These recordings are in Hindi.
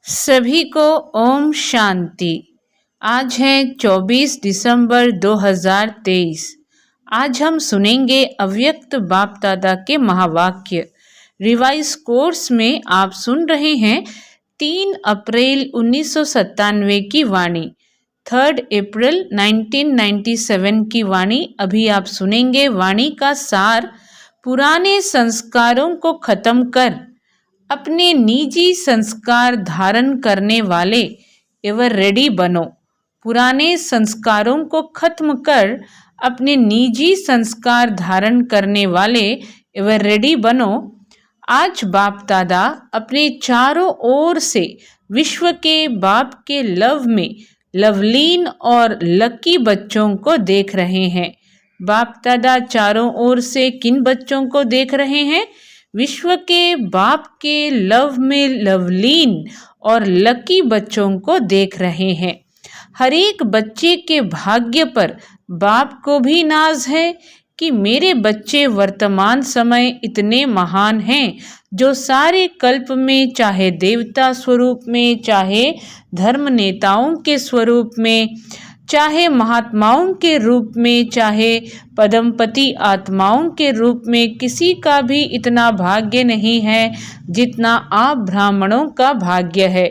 सभी को ओम शांति। आज है 24 दिसंबर 2023। आज हम सुनेंगे अव्यक्त बाप दादा के महावाक्य। रिवाइज कोर्स में आप सुन रहे हैं 3 अप्रैल 1997 की वाणी, 3 अप्रैल 1997 की वाणी। अभी आप सुनेंगे वाणी का सार। पुराने संस्कारों को खत्म कर अपने निजी संस्कार धारण करने वाले एवर रेडी बनो। पुराने संस्कारों को खत्म कर अपने निजी संस्कार धारण करने वाले एवर रेडी बनो। आज बाप दादा अपने चारों ओर से विश्व के बाप के लव में लवलीन और लकी बच्चों को देख रहे हैं। बाप दादा चारों ओर से किन बच्चों को देख रहे हैं? विश्व के बाप के लव में लवलीन और लकी बच्चों को देख रहे हैं। हर एक बच्चे के भाग्य पर बाप को भी नाज है कि मेरे बच्चे वर्तमान समय इतने महान हैं, जो सारे कल्प में, चाहे देवता स्वरूप में, चाहे धर्म नेताओं के स्वरूप में, चाहे महात्माओं के रूप में, चाहे पदमपति आत्माओं के रूप में, किसी का भी इतना भाग्य नहीं है जितना आप ब्राह्मणों का भाग्य है।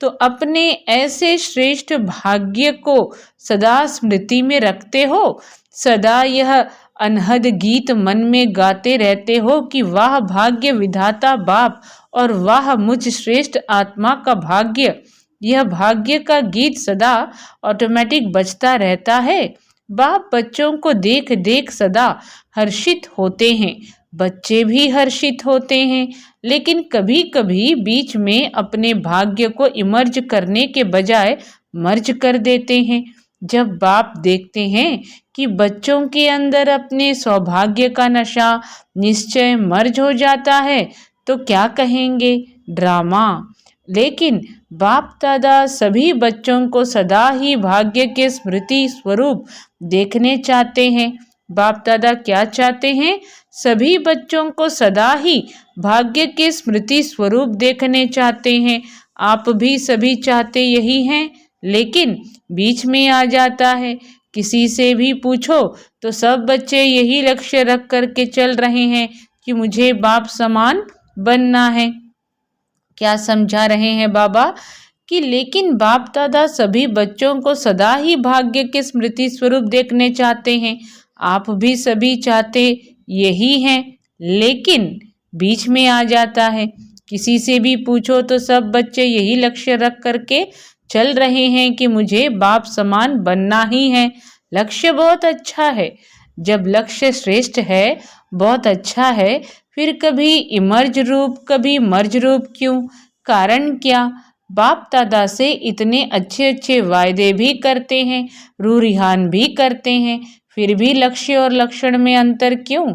तो अपने ऐसे श्रेष्ठ भाग्य को सदा स्मृति में रखते हो, सदा यह अनहद गीत मन में गाते रहते हो कि वाह भाग्य विधाता बाप और वाह मुझ श्रेष्ठ आत्मा का भाग्य। यह भाग्य का गीत सदा ऑटोमेटिक बजता रहता है। बाप बच्चों को देख देख सदा हर्षित होते हैं, बच्चे भी हर्षित होते हैं, लेकिन कभी कभी बीच में अपने भाग्य को इमर्ज करने के बजाय मर्ज कर देते हैं। जब बाप देखते हैं कि बच्चों के अंदर अपने सौभाग्य का नशा निश्चय मर्ज हो जाता है, तो क्या कहेंगे? ड्रामा। लेकिन बाप दादा सभी बच्चों को सदा ही भाग्य के स्मृति स्वरूप देखने चाहते हैं। बाप दादा क्या चाहते हैं? सभी बच्चों को सदा ही भाग्य के स्मृति स्वरूप देखने चाहते हैं। आप भी सभी चाहते यही हैं, लेकिन बीच में आ जाता है। किसी से भी पूछो तो सब बच्चे यही लक्ष्य रख करके चल रहे हैं कि मुझे बाप समान बनना है। क्या समझा रहे हैं बाबा? कि लेकिन बाप दादा सभी बच्चों को सदा ही भाग्य के स्मृति स्वरूप देखने चाहते हैं। आप भी सभी चाहते यही हैं, लेकिन बीच में आ जाता है। किसी से भी पूछो तो सब बच्चे यही लक्ष्य रख करके चल रहे हैं कि मुझे बाप समान बनना ही है। लक्ष्य बहुत अच्छा है, जब लक्ष्य श्रेष्ठ है, बहुत अच्छा है, फिर कभी इमर्ज रूप कभी मर्ज रूप क्यों? कारण क्या? बाप दादा से इतने अच्छे अच्छे वायदे भी करते हैं, रूरिहान भी करते हैं, फिर भी लक्ष्य और लक्षण में अंतर क्यों?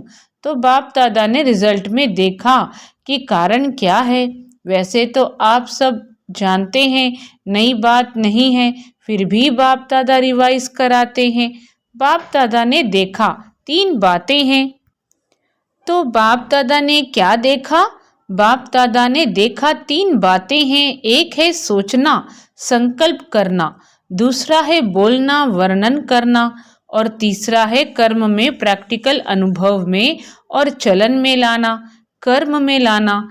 तो बाप दादा ने रिजल्ट में देखा कि कारण क्या है। वैसे तो आप सब जानते हैं, नई बात नहीं है, फिर भी बाप दादा रिवाइज कराते हैं। बाप दादा ने देखा 3 बातें हैं। तो बाप दादा ने क्या देखा? बाप दादा ने देखा 3 बातें हैं। एक है सोचना, संकल्प करना, दूसरा है बोलना, वर्णन करना, और तीसरा है कर्म में, प्रैक्टिकल अनुभव में और चलन में लाना, कर्म में लाना।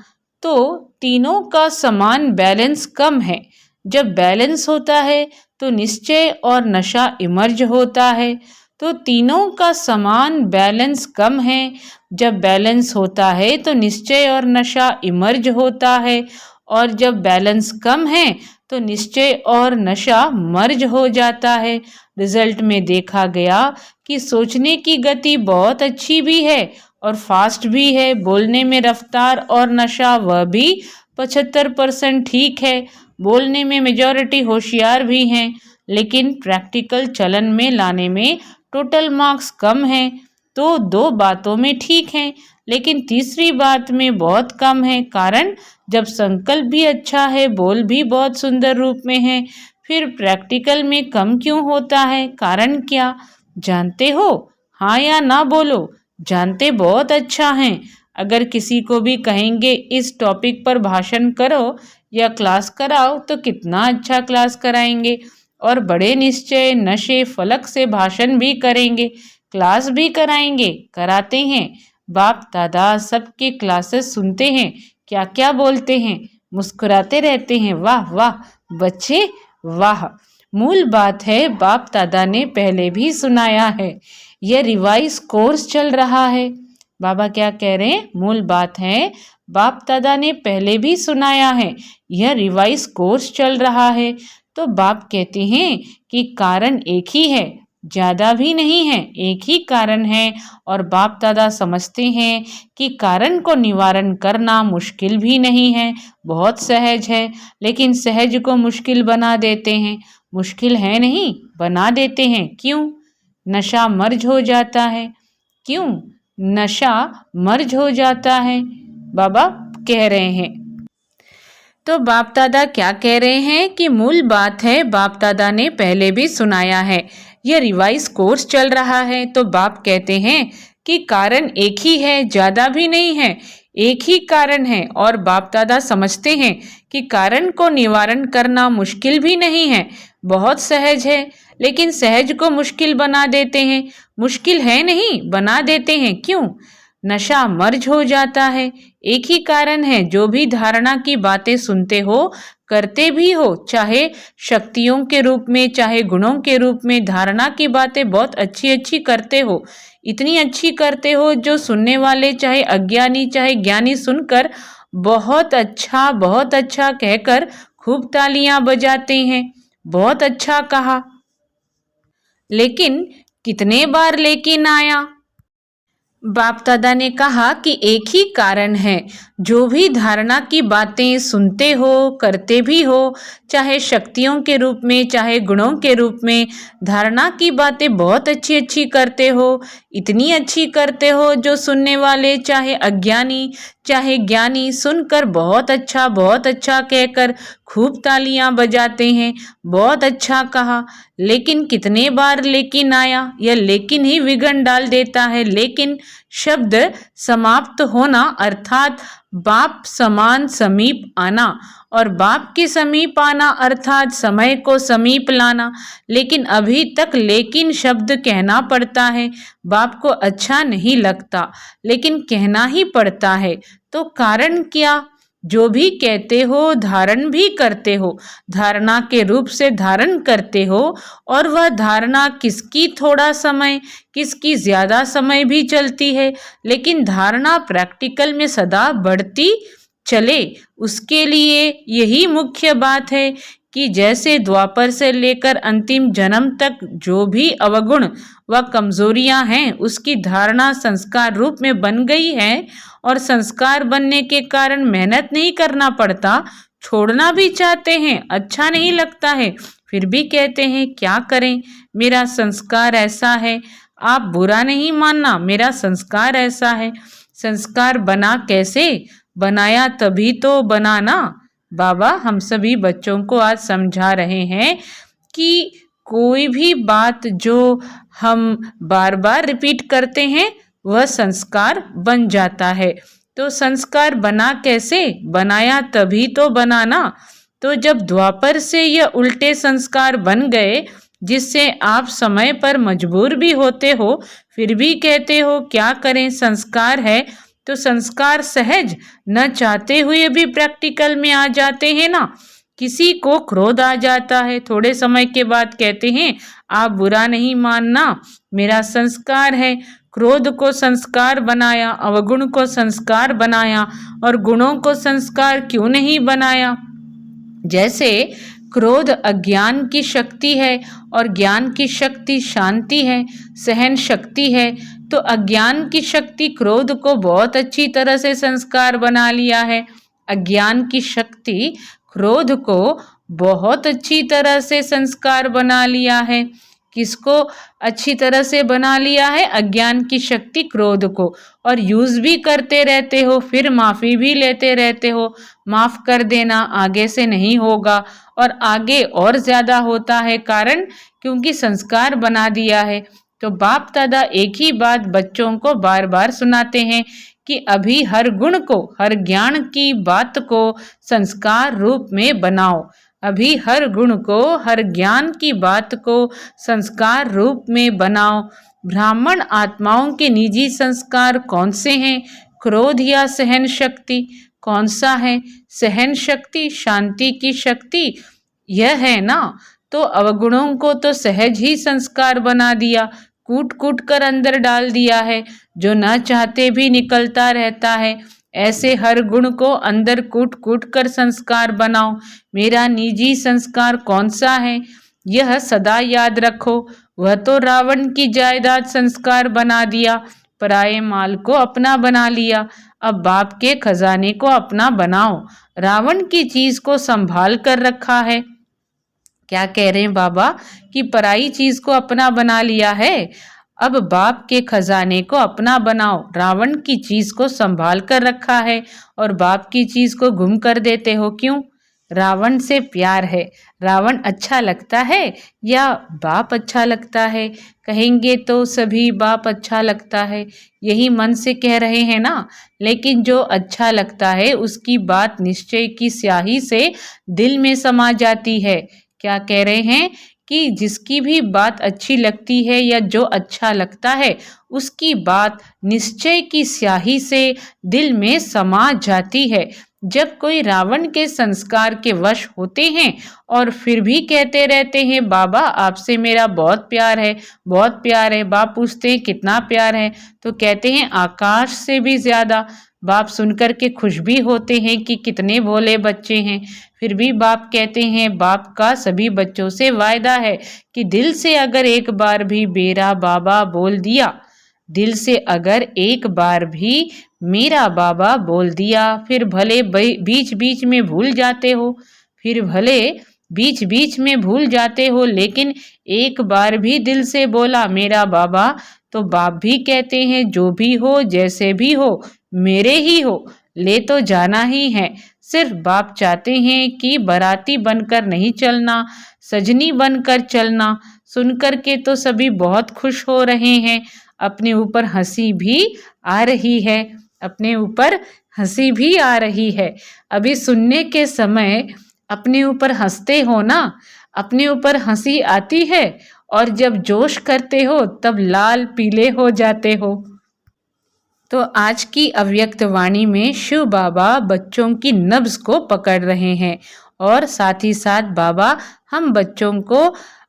तो तीनों का समान बैलेंस कम है। जब बैलेंस होता है तो निश्चय और नशा इमर्ज होता है। तो तीनों का समान बैलेंस कम है। जब बैलेंस होता है तो निश्चय और नशा इमर्ज होता है, और जब बैलेंस कम है तो निश्चय और नशा मर्ज हो जाता है। रिजल्ट में देखा गया कि सोचने की गति बहुत अच्छी भी है और फास्ट भी है। बोलने में रफ्तार और नशा वह भी 75% ठीक है। बोलने में मेजॉरिटी होशियार भी हैं, लेकिन प्रैक्टिकल चलन में लाने में टोटल मार्क्स कम हैं। तो 2 बातों में ठीक हैं, लेकिन तीसरी बात में बहुत कम है। कारण जब संकल्प भी अच्छा है, बोल भी बहुत सुंदर रूप में है, फिर प्रैक्टिकल में कम क्यों होता है? कारण क्या जानते हो? हाँ या ना बोलो। जानते बहुत अच्छा हैं। अगर किसी को भी कहेंगे इस टॉपिक पर भाषण करो, या क्लास कराओ तो कितना अच्छा क्लास कराएंगे, और बड़े निश्चय नशे फलक से भाषण भी करेंगे, क्लास भी कराएंगे, कराते हैं। बाप दादा सबके क्लासेस सुनते हैं, क्या क्या बोलते हैं, मुस्कुराते रहते हैं। वाह वाह बच्चे वाह। मूल बात है बाप दादा ने पहले भी सुनाया है, यह रिवाइज कोर्स चल रहा है। बाबा क्या कह रहे हैं? मूल बात है बाप दादा ने पहले भी सुनाया है, यह रिवाइज कोर्स चल रहा है। तो बाप कहते हैं कि कारण एक ही है, ज्यादा भी नहीं है, एक ही कारण है। और बाप दादा समझते हैं कि कारण को निवारण करना मुश्किल भी नहीं है, बहुत सहज है। लेकिन सहज को मुश्किल बना देते हैं, मुश्किल है नहीं, बना देते हैं। क्यों? नशा मर्ज हो जाता है। क्यों? नशा मर्ज हो जाता है, बाबा कह रहे हैं। तो बाप दादा क्या कह रहे हैं कि मूल बात है बाप दादा ने पहले भी सुनाया है, यह रिवाइज कोर्स चल रहा है। तो बाप कहते हैं कि कारण एक ही है, ज्यादा भी नहीं है, एक ही कारण है। और बाप दादा समझते हैं कि कारण को निवारण करना मुश्किल भी नहीं है, बहुत सहज है। लेकिन सहज को मुश्किल बना देते हैं, मुश्किल है नहीं, बना देते हैं। क्यों? नशा मर्ज हो जाता है। एक ही कारण है, जो भी धारणा की बातें सुनते हो, करते भी हो, चाहे शक्तियों के रूप में चाहे गुणों के रूप में, धारणा की बातें बहुत अच्छी अच्छी करते हो, इतनी अच्छी करते हो जो सुनने वाले चाहे अज्ञानी चाहे ज्ञानी सुनकर बहुत अच्छा कहकर खूब तालियां बजाते हैं, बहुत अच्छा कहा। लेकिन कितने बार लेकिन आया? बाप दादा ने कहा कि एक ही कारण है, जो भी धारणा की बातें सुनते हो, करते भी हो, चाहे शक्तियों के रूप में चाहे गुणों के रूप में, धारणा की बातें बहुत अच्छी अच्छी करते हो, इतनी अच्छी करते हो जो सुनने वाले चाहे अज्ञानी चाहे ज्ञानी सुनकर बहुत अच्छा कहकर खूब तालियां बजाते हैं, बहुत अच्छा कहा। लेकिन कितने बार लेकिन आया? यह लेकिन ही विघ्न डाल देता है। लेकिन शब्द समाप्त होना अर्थात बाप समान समीप आना, और बाप के समीप आना अर्थात समय को समीप लाना। लेकिन अभी तक लेकिन शब्द कहना पड़ता है, बाप को अच्छा नहीं लगता, लेकिन कहना ही पड़ता है। तो कारण क्या? जो भी कहते हो धारण भी करते हो, धारणा के रूप से धारण करते हो, और वह धारणा किसकी थोड़ा समय किसकी ज्यादा समय भी चलती है, लेकिन धारणा प्रैक्टिकल में सदा बढ़ती चले। उसके लिए यही मुख्य बात है कि जैसे द्वापर से लेकर अंतिम जन्म तक जो भी अवगुण व कमजोरियां हैं, उसकी धारणा संस्कार रूप में बन गई है, और संस्कार बनने के कारण मेहनत नहीं करना पड़ता, छोड़ना भी चाहते हैं, अच्छा नहीं लगता है, फिर भी कहते हैं क्या करें, मेरा संस्कार ऐसा है। आप बुरा नहीं मानना, मेरा संस्कार ऐसा है। संस्कार बना कैसे? बनाया तभी तो बनाना। बाबा हम सभी बच्चों को आज समझा रहे हैं कि कोई भी बात जो हम बार बार रिपीट करते हैं वह संस्कार बन जाता है। तो संस्कार बना कैसे? बनाया तभी तो बनाना। तो जब द्वापर से यह उल्टे संस्कार बन गए, जिससे आप समय पर मजबूर भी होते हो, फिर भी कहते हो क्या करें, संस्कार है, तो संस्कार सहज न चाहते हुए भी प्रैक्टिकल में आ जाते हैं ना। किसी को क्रोध आ जाता है, थोड़े समय के बाद कहते हैं आप बुरा नहीं मानना, मेरा संस्कार है। क्रोध को संस्कार बनाया, अवगुण को संस्कार बनाया, और गुणों को संस्कार क्यों नहीं बनाया? जैसे क्रोध अज्ञान की शक्ति है और ज्ञान की शक्ति शांति है, सहन शक्ति है। तो अज्ञान की शक्ति क्रोध को बहुत अच्छी तरह से संस्कार बना लिया है, अज्ञान की शक्ति क्रोध को बहुत अच्छी तरह से संस्कार बना लिया है। किसको अच्छी तरह से बना लिया है? अज्ञान की शक्ति क्रोध को, और यूज भी करते रहते हो, फिर माफी भी लेते रहते हो, माफ कर देना, आगे से नहीं होगा, और आगे और ज्यादा होता है, कारण क्योंकि संस्कार बना दिया है। तो बाप दादा एक ही बात बच्चों को बार बार सुनाते हैं कि अभी हर गुण को, हर ज्ञान की बात को संस्कार रूप में बनाओ। अभी हर गुण को, हर ज्ञान की बात को संस्कार रूप में बनाओ। ब्राह्मण आत्माओं के निजी संस्कार कौन से हैं? क्रोध या सहन शक्ति? कौन सा है? सहन शक्ति, शांति की शक्ति, यह है ना। तो अवगुणों को तो सहज ही संस्कार बना दिया, कूट कूट कर अंदर डाल दिया है, जो न चाहते भी निकलता रहता है। ऐसे हर गुण को अंदर कूट कूट कर संस्कार बनाओ। मेरा निजी संस्कार कौन सा है, यह सदा याद रखो। वह तो रावण की जायदाद संस्कार बना दिया, पराये माल को अपना बना लिया। अब बाप के खजाने को अपना बनाओ। रावण की चीज को संभाल कर रखा है। क्या कह रहे हैं बाबा कि पराई चीज को अपना बना लिया है। अब बाप के खजाने को अपना बनाओ। रावण की चीज को संभाल कर रखा है और बाप की चीज को गुम कर देते हो, क्यों? रावण से प्यार है। रावण अच्छा लगता है या बाप अच्छा लगता है? कहेंगे तो सभी बाप अच्छा लगता है, यही मन से कह रहे हैं ना। लेकिन जो अच्छा लगता है उसकी बात निश्चय की स्याही से दिल में समा जाती है। क्या कह रहे हैं कि जिसकी भी बात अच्छी लगती है या जो अच्छा लगता है उसकी बात निश्चय की स्याही से दिल में समा जाती है। जब कोई रावण के संस्कार के वश होते हैं और फिर भी कहते रहते हैं बाबा आपसे मेरा बहुत प्यार है, बहुत प्यार है। बाप पूछते हैं कितना प्यार है, तो कहते हैं आकाश से भी ज्यादा। बाप सुनकर के खुश भी होते हैं कि कितने भोले बच्चे हैं। फिर भी बाप कहते हैं बाप का सभी बच्चों से वायदा है कि दिल से अगर एक बार भी मेरा बाबा बोल दिया, दिल से अगर एक बार भी मेरा बाबा बोल दिया, फिर भले बीच बीच में भूल जाते हो, फिर भले बीच बीच में भूल जाते हो, लेकिन एक बार भी दिल से बोला मेरा बाबा, तो बाप भी कहते हैं जो भी हो जैसे भी हो मेरे ही हो, ले तो जाना ही है। सिर्फ बाप चाहते हैं कि बाराती बनकर नहीं चलना, सजनी बनकर चलना। सुनकर के तो सभी बहुत खुश हो रहे हैं। अपने ऊपर हंसी भी आ रही है, अपने ऊपर हंसी भी आ रही है। अभी सुनने के समय अपने ऊपर हंसते हो ना, अपने ऊपर हंसी आती है, और जब जोश करते हो तब लाल पीले हो जाते हो। तो आज की अव्यक्त वाणी में शिव बाबा बच्चों की नब्ज को पकड़ रहे हैं और साथ ही साथ बाबा हम बच्चों को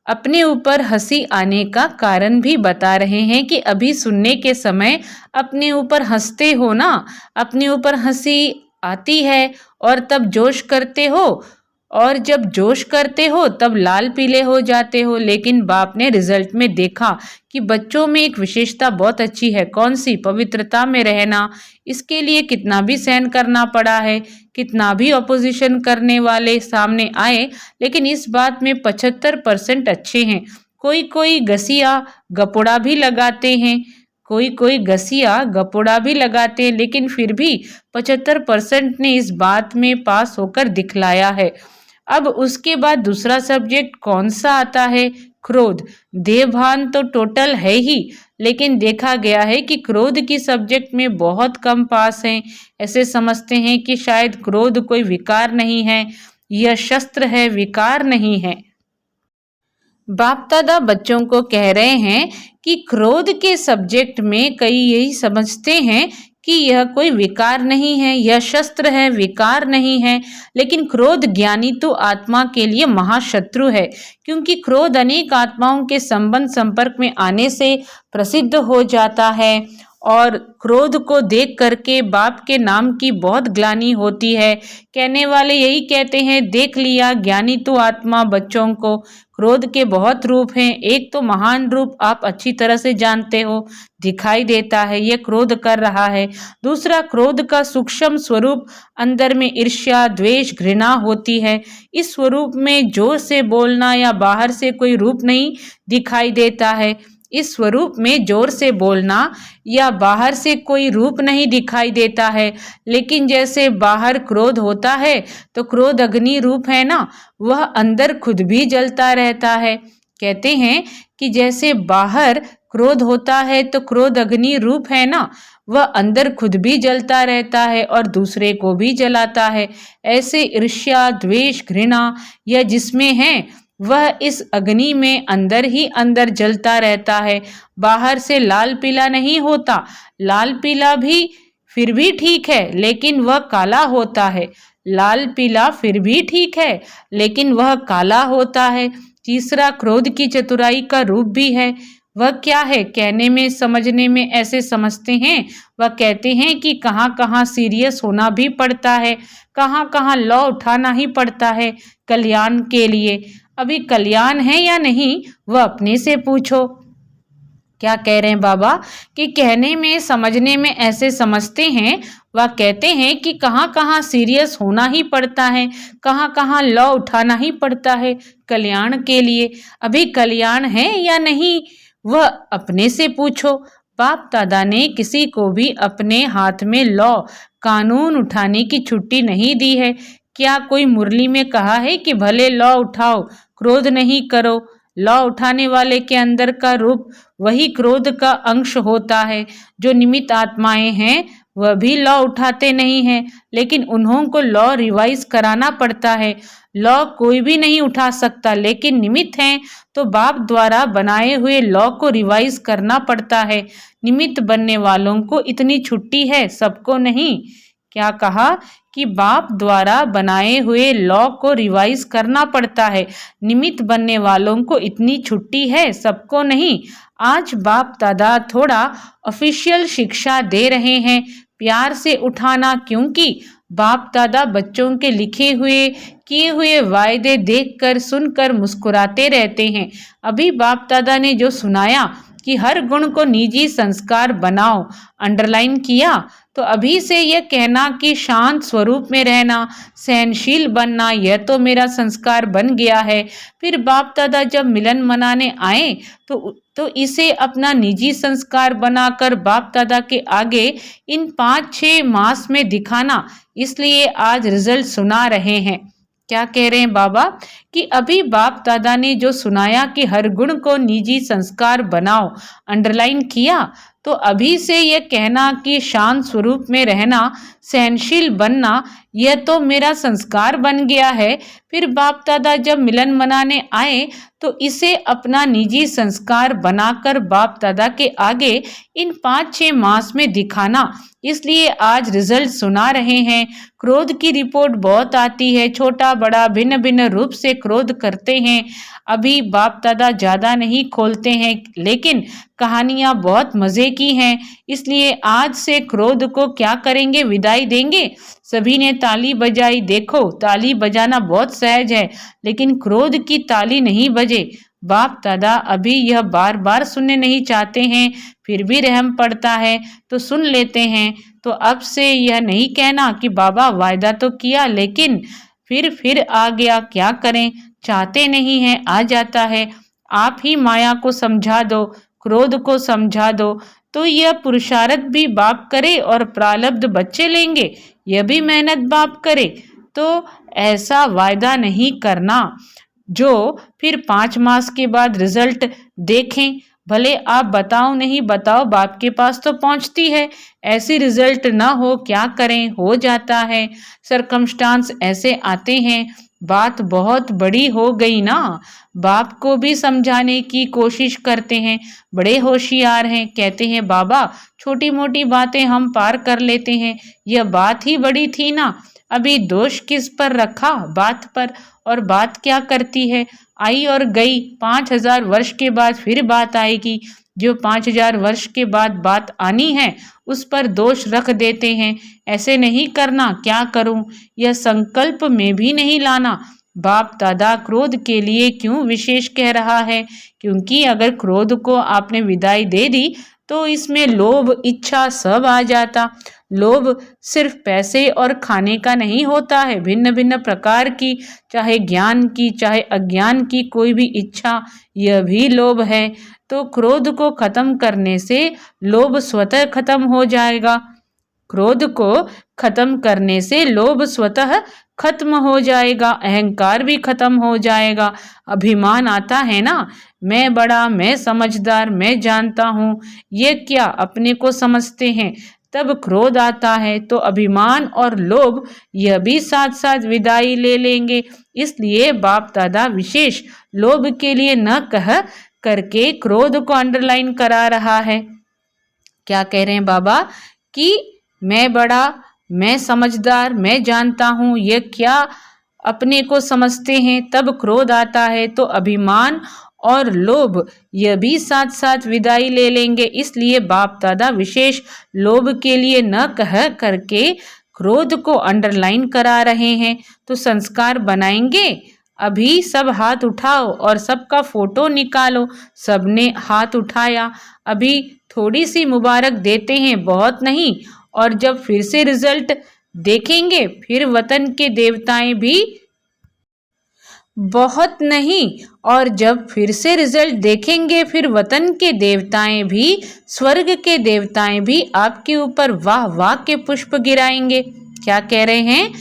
अपने ऊपर हंसी आने का कारण भी बता रहे हैं कि अभी सुनने के समय अपने ऊपर हंसते हो ना, अपने ऊपर हंसी आती है और तब जोश करते हो, और जब जोश करते हो तब लाल पीले हो जाते हो। लेकिन बाप ने रिजल्ट में देखा कि बच्चों में एक विशेषता बहुत अच्छी है। कौन सी? पवित्रता में रहना। इसके लिए कितना भी सहन करना पड़ा है, कितना भी ऑपोजिशन करने वाले सामने आए, लेकिन इस बात में 75% अच्छे हैं। कोई कोई घसिया गपोड़ा भी लगाते हैं, कोई कोई घसिया गपोड़ा भी लगाते हैं, लेकिन फिर भी 75% ने इस बात में पास होकर दिखलाया है। अब उसके बाद दूसरा सब्जेक्ट कौन सा आता है? क्रोध। देवभान तो टोटल है ही, लेकिन देखा गया है कि क्रोध की सब्जेक्ट में बहुत कम पास हैं। ऐसे समझते हैं कि शायद क्रोध कोई विकार नहीं है, यह शस्त्र है, विकार नहीं है। बाप दादा बच्चों को कह रहे हैं कि क्रोध के सब्जेक्ट में कई यही समझते हैं कि यह कोई विकार नहीं है, यह शस्त्र है, विकार नहीं है। लेकिन क्रोध ज्ञानी तो आत्मा के लिए महाशत्रु है, क्योंकि क्रोध अनेक आत्माओं के संबंध संपर्क में आने से प्रसिद्ध हो जाता है और क्रोध को देख करके बाप के नाम की बहुत ग्लानि होती है। कहने वाले यही कहते हैं, देख लिया ज्ञानी तो आत्मा बच्चों को, क्रोध के बहुत रूप हैं। एक तो महान रूप आप अच्छी तरह से जानते हो, दिखाई देता है, ये क्रोध कर रहा है। दूसरा, क्रोध का सूक्ष्म स्वरूप अंदर में ईर्ष्या, द्वेष, घृणा होती है। इस स्वरूप में जोर से बोलना या बाहर से कोई रूप नहीं दिखाई देता है। इस स्वरूप में जोर से बोलना या बाहर से कोई रूप नहीं दिखाई देता है, लेकिन जैसे बाहर क्रोध होता है तो क्रोध अग्नि रूप है ना, वह अंदर खुद भी जलता रहता है। कहते हैं कि जैसे बाहर क्रोध होता है तो क्रोध अग्नि रूप है ना, वह अंदर खुद भी जलता रहता है और दूसरे को भी जलाता है। ऐसे ईर्ष्या, द्वेष, घृणा यह जिसमें है वह इस अग्नि में अंदर ही अंदर जलता रहता है, बाहर से लाल पीला नहीं होता। लाल पीला भी फिर भी ठीक है लेकिन वह काला होता है। लाल पीला फिर भी ठीक है लेकिन वह काला होता है। तीसरा क्रोध की चतुराई का रूप भी है। वह क्या है? कहने में समझने में ऐसे समझते हैं। वह कहते हैं कि कहाँ कहाँ सीरियस होना भी पड़ता है, कहाँ कहाँ लॉ उठाना ही पड़ता है कल्याण के लिए। अभी कल्याण है या नहीं वह अपने से पूछो। क्या कह रहे हैं बाबा कि कहने में समझने में ऐसे समझते हैं। वह कहते हैं कि कहाँ कहाँ सीरियस होना ही पड़ता है, कहाँ कहाँ लॉ उठाना ही पड़ता है कल्याण के लिए। अभी कल्याण है या नहीं वह अपने से पूछो। बाप दादा ने किसी को भी अपने हाथ में लॉ कानून उठाने की छुट्टी नहीं दी है। क्या कोई मुरली में कहा है कि भले लॉ उठाओ, क्रोध नहीं करो? लॉ उठाने वाले के अंदर का रूप वही क्रोध का अंश होता है। जो निमित्त आत्माएं हैं वह भी लॉ उठाते नहीं हैं, लेकिन उन्हों को लॉ रिवाइज कराना पड़ता है। लॉ कोई भी नहीं उठा सकता, लेकिन निमित्त हैं तो बाप द्वारा बनाए हुए लॉ को रिवाइज करना पड़ता है। निमित्त बनने वालों को इतनी छुट्टी है, सबको नहीं। क्या कहा कि बाप द्वारा बनाए हुए लॉ को रिवाइज करना पड़ता है। निमित्त बनने वालों को इतनी छुट्टी है, सबको नहीं। आज बाप दादा थोड़ा ऑफिशियल शिक्षा दे रहे हैं, प्यार से उठाना, क्योंकि बाप दादा बच्चों के लिखे हुए किए हुए वायदे देखकर सुनकर मुस्कुराते रहते हैं। अभी बाप दादा ने जो सुनाया कि हर गुण को निजी संस्कार बनाओ, अंडरलाइन किया, तो अभी से यह कहना कि शांत स्वरूप में रहना, सहनशील बनना, यह तो मेरा संस्कार बन गया है। फिर बाप दादा जब मिलन मनाने आए तो इसे अपना निजी संस्कार बनाकर बाप दादा के आगे इन 5-6 मास में दिखाना, इसलिए आज रिजल्ट सुना रहे हैं। क्या कह रहे हैं बाबा कि अभी बाप दादा ने जो सुनाया कि हर गुण को निजी संस्कार बनाओ, अंडरलाइन किया, तो अभी से यह कहना कि शांत स्वरूप में रहना, सहनशील बनना, यह तो मेरा संस्कार बन गया है। फिर बाप दादा जब मिलन मनाने आए तो इसे अपना निजी संस्कार बनाकर बाप दादा के आगे इन 5-6 मास में दिखाना, इसलिए आज रिजल्ट सुना रहे हैं। क्रोध की रिपोर्ट बहुत आती है, छोटा बड़ा भिन्न भिन्न रूप से क्रोध करते हैं। अभी बाप दादा ज़्यादा नहीं खोलते हैं, लेकिन कहानियाँ बहुत मज़े की हैं, इसलिए आज से क्रोध को क्या करेंगे, विदाई देंगे। सभी ने ताली बजाई। देखो, ताली बजाना बहुत सहज है, लेकिन क्रोध की ताली नहीं बजे। बाप दादा अभी यह बार बार सुनने नहीं चाहते हैं, फिर भी रहम पड़ता है तो सुन लेते हैं। तो अब से यह नहीं कहना कि बाबा वायदा तो किया लेकिन फिर आ गया, क्या करें, चाहते नहीं हैं, आ जाता है। आप ही माया को समझा दो, क्रोध को समझा दो, तो यह पुरुषार्थ भी बाप करे और प्रारब्ध बच्चे लेंगे, यह भी मेहनत बाप करे। तो ऐसा वायदा नहीं करना जो फिर 5 मास के बाद रिजल्ट देखें। भले आप बताओ नहीं बताओ, बाप के पास तो पहुंचती है। ऐसी रिजल्ट ना हो, क्या करें, हो जाता है। सरकमस्टांस ऐसे आते हैं। बात बहुत बड़ी हो गई ना, बाप को भी समझाने की कोशिश करते हैं। बड़े होशियार हैं, कहते हैं बाबा छोटी मोटी बातें हम पार कर लेते हैं, यह बात ही बड़ी थी ना। अभी दोष किस पर रखा, बात पर। और बात क्या करती है, आई और गई। 5000 वर्ष के बाद फिर बात आएगी। जो 5000 वर्ष के बाद बात आनी है उस पर दोष रख देते हैं। ऐसे नहीं करना, क्या करूं, यह संकल्प में भी नहीं लाना। बाप दादा क्रोध के लिए क्यों विशेष कह रहा है, क्योंकि अगर क्रोध को आपने विदाई दे दी तो इसमें लोभ, इच्छा सब आ जाता। लोभ सिर्फ पैसे और खाने का नहीं होता है, भिन्न भिन्न प्रकार की, चाहे ज्ञान की चाहे अज्ञान की कोई भी इच्छा, यह भी लोभ है। तो क्रोध को खत्म करने से लोभ स्वतः खत्म हो जाएगा। क्रोध को खत्म करने से लोभ स्वतः खत्म हो जाएगा, अहंकार भी खत्म हो जाएगा। अभिमान आता है ना, मैं बड़ा, मैं समझदार, मैं जानता हूँ, ये क्या अपने को समझते हैं, तब क्रोध आता है तो अभिमान और लोभ यह भी साथ साथ विदाई ले लेंगे। इसलिए बाप दादा विशेष लोभ के लिए न कह करके क्रोध को अंडरलाइन करा रहा है। क्या कह रहे हैं बाबा कि मैं बड़ा, मैं समझदार, मैं जानता हूँ, ये क्या अपने को समझते हैं, तब क्रोध आता है तो अभिमान और लोभ यह भी साथ साथ विदाई ले लेंगे। इसलिए बाप दादा विशेष लोभ के लिए न कह करके क्रोध को अंडरलाइन करा रहे हैं। तो संस्कार बनाएंगे। अभी सब हाथ उठाओ और सबका फोटो निकालो। सबने हाथ उठाया। अभी थोड़ी सी मुबारक देते हैं, बहुत नहीं। और जब फिर से रिजल्ट देखेंगे फिर वतन के देवताएं भी, बहुत नहीं। और जब फिर से रिजल्ट देखेंगे फिर वतन के देवताएं भी, स्वर्ग के देवताएं भी आपके ऊपर वाह वाह के पुष्प गिराएंगे। क्या कह रहे हैं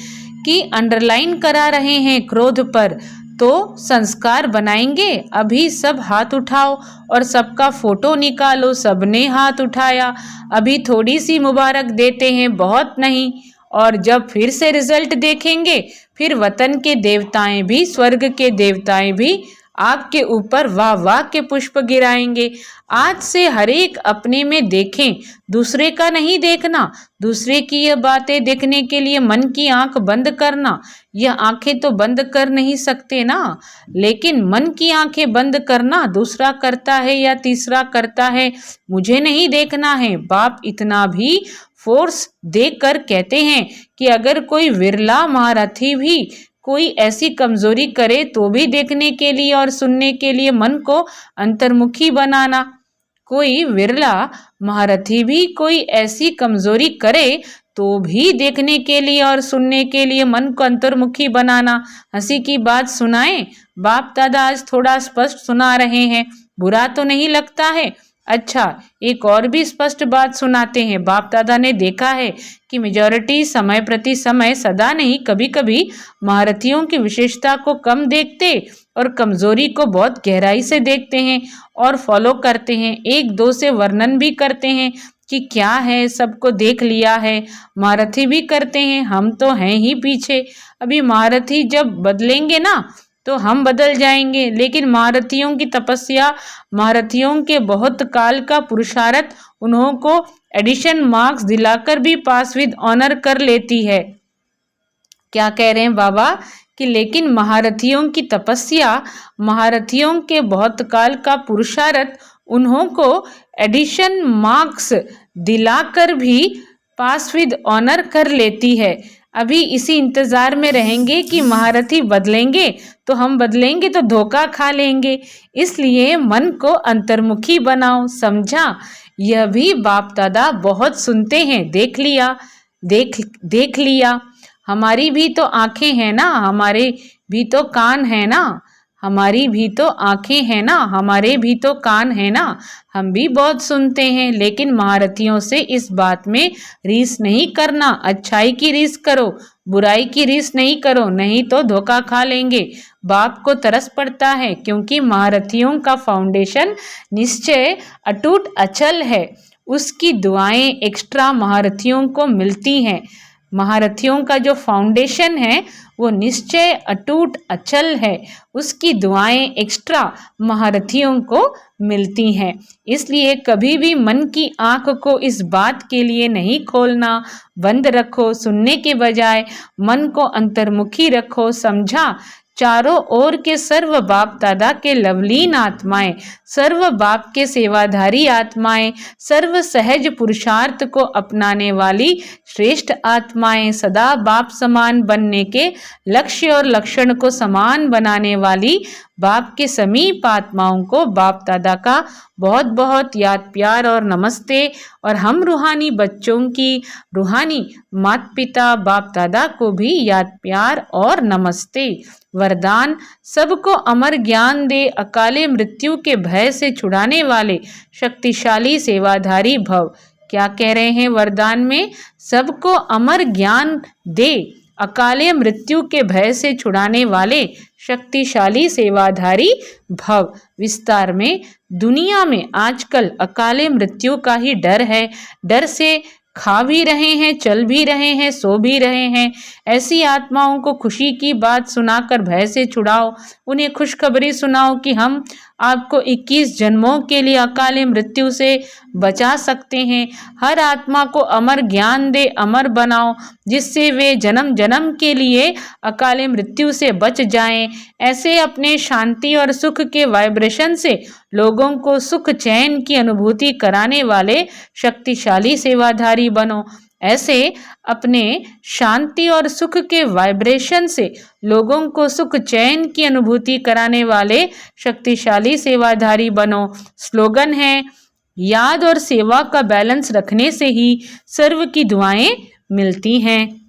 कि अंडरलाइन करा रहे हैं क्रोध पर, तो संस्कार बनाएंगे। अभी सब हाथ उठाओ और सबका फोटो निकालो। सबने हाथ उठाया। अभी थोड़ी सी मुबारक देते हैं, बहुत नहीं। और जब फिर से रिजल्ट देखेंगे फिर वतन के देवताएं भी, स्वर्ग के देवताएं भी आपके ऊपर वाह वाह के पुष्प गिराएंगे। आज से हर एक अपने में देखें, दूसरे का नहीं देखना। दूसरे की यह बातें देखने के लिए मन की आंख बंद करना, यह आंखें तो बंद कर नहीं सकते ना, लेकिन मन की आंखें बंद करना, दूसरा करता है या तीसरा करता है, मुझे नहीं देखना है। बाप इतना भी फोर्स देकर कहते हैं कि अगर कोई विरला महारथी भी कोई ऐसी कमजोरी करे तो भी देखने के लिए और सुनने के लिए मन को अंतर्मुखी बनाना। कोई विरला महारथी भी कोई ऐसी कमजोरी करे तो भी देखने के लिए और सुनने के लिए मन को अंतर्मुखी बनाना। हंसी की बात सुनाएं, बाप दादा आज थोड़ा स्पष्ट सुना रहे हैं, बुरा तो नहीं लगता है। अच्छा, एक और भी स्पष्ट बात सुनाते हैं। बाप दादा ने देखा है कि मेजॉरिटी समय प्रति समय, सदा नहीं, कभी कभी महारथियों की विशेषता को कम देखते और कमजोरी को बहुत गहराई से देखते हैं और फॉलो करते हैं। एक दो से वर्णन भी करते हैं कि क्या है, सबको देख लिया है। महारथी भी करते हैं, हम तो हैं ही पीछे। अभी महारथी जब बदलेंगे ना तो हम बदल जाएंगे, लेकिन महारथियों की तपस्या, महारथियों के बहुत काल का पुरुषार्थ उन्हों को एडिशन मार्क्स दिलाकर भी पास विद ऑनर कर लेती है। क्या कह रहे हैं बाबा कि लेकिन महारथियों की तपस्या, महारथियों के बहुत काल का पुरुषार्थ उन्हों को एडिशन मार्क्स दिलाकर भी पास विद ऑनर कर लेती है। अभी इसी इंतजार में रहेंगे कि महारथी बदलेंगे तो हम बदलेंगे तो धोखा खा लेंगे। इसलिए मन को अंतर्मुखी बनाओ, समझा। यह भी बाप दादा बहुत सुनते हैं। देख लिया। हमारी भी तो आंखें हैं ना, हमारे भी तो कान है ना, हमारी भी तो आंखें हैं ना, हमारे भी तो कान है ना, हम भी बहुत सुनते हैं। लेकिन महारथियों से इस बात में रीस नहीं करना। अच्छाई की रीस करो, बुराई की रीस नहीं करो, नहीं तो धोखा खा लेंगे। बाप को तरस पड़ता है क्योंकि महारथियों का फाउंडेशन निश्चय अटूट अचल है। उसकी दुआएं एक्स्ट्रा महारथियों को मिलती हैं। महारथियों का जो फाउंडेशन है वो निश्चय अटूट अचल है, उसकी दुआएं एक्स्ट्रा महारथियों को मिलती हैं। इसलिए कभी भी मन की आंख को इस बात के लिए नहीं खोलना, बंद रखो। सुनने के बजाय मन को अंतर्मुखी रखो, समझा। चारों ओर के सर्व बाप दादा के लवलीन आत्माएं, सर्व बाप के सेवाधारी आत्माएं, सर्व सहज पुरुषार्थ को अपनाने वाली श्रेष्ठ आत्माएं, सदा बाप समान बनने के लक्ष्य और लक्षण को समान बनाने वाली बाप के समीप आत्माओं को बाप दादा का बहुत बहुत याद प्यार और नमस्ते। और हम रूहानी बच्चों की, रूहानी माता पिता बाप दादा को भी याद प्यार और नमस्ते। वरदान, सबको अमर ज्ञान दे, अकाले मृत्यु के भय से छुड़ाने वाले शक्तिशाली सेवाधारी भव। क्या कह रहे हैं वरदान में? सबको अमर ज्ञान दे, अकाले मृत्यु के भय से छुड़ाने वाले, शक्तिशाली सेवाधारी भव। विस्तार में, दुनिया में आजकल अकाले मृत्यु का ही डर है। डर से खा भी रहे हैं, चल भी रहे हैं, सो भी रहे हैं। ऐसी आत्माओं को खुशी की बात सुनाकर भय से छुड़ाओ। उन्हें खुशखबरी सुनाओ कि हम आपको 21 जन्मों के लिए अकाले मृत्यु से बचा सकते हैं। हर आत्मा को अमर ज्ञान दे, अमर बनाओ, जिससे वे जन्म जन्म के लिए अकाले मृत्यु से बच जाएं। ऐसे अपने शांति और सुख के वाइब्रेशन से लोगों को सुख चैन की अनुभूति कराने वाले शक्तिशाली सेवाधारी बनो। ऐसे अपने शांति और सुख के वाइब्रेशन से लोगों को सुख चैन की अनुभूति कराने वाले शक्तिशाली सेवाधारी बनो। स्लोगन है, याद और सेवा का बैलेंस रखने से ही सर्व की दुआएं मिलती हैं।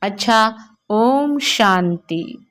अच्छा, ओम शांति।